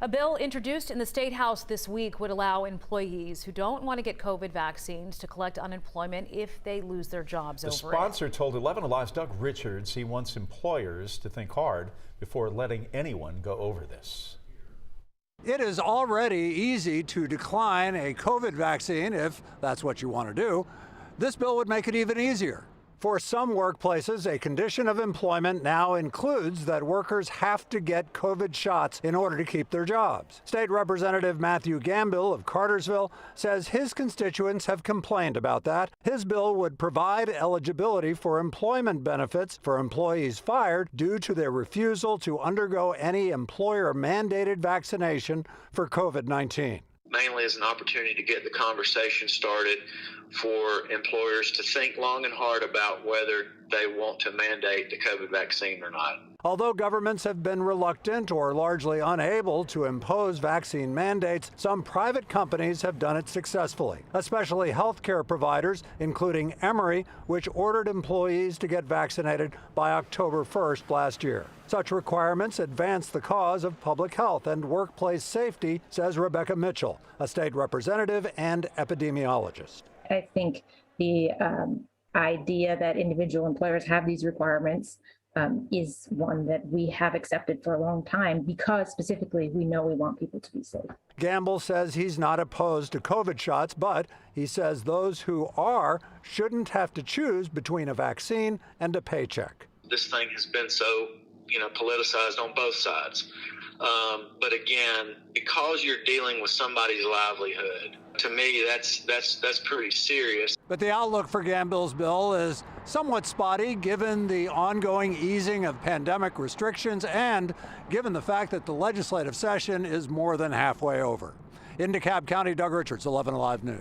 A bill introduced in the State House this week would allow employees who don't want to get COVID vaccines to collect unemployment if they lose their jobs over it. The sponsor told 11 Alive's Doug Richards he wants employers to think hard before letting anyone go over this. It is already easy to decline a COVID vaccine if that's what you want to do. This bill would make it even easier. For some workplaces, a condition of employment now includes that workers have to get COVID shots in order to keep their jobs. State Representative Matthew Gambill of Cartersville says his constituents have complained about that. His bill would provide eligibility for employment benefits for employees fired due to their refusal to undergo any employer-mandated vaccination for COVID-19. Mainly as an opportunity to get the conversation started for employers to think long and hard about whether they want to mandate the COVID vaccine or not. Although governments have been reluctant or largely unable to impose vaccine mandates, some private companies have done it successfully, especially healthcare providers, including Emory, which ordered employees to get vaccinated by October 1st last year. Such requirements advance the cause of public health and workplace safety, says Rebecca Mitchell, a state representative and epidemiologist. I think the idea that individual employers have these requirements is one that we have accepted for a long time because specifically we know we want people to be safe. Gamble says he's not opposed to COVID shots, but he says those who are shouldn't have to choose between a vaccine and a paycheck. This thing has been so, politicized on both sides. But again, because you're dealing with somebody's livelihood, to me, that's pretty serious. But the outlook for Gambill's bill is somewhat spotty given the ongoing easing of pandemic restrictions and given the fact that the legislative session is more than halfway over. In DeKalb County, Doug Richards, 11 Alive News.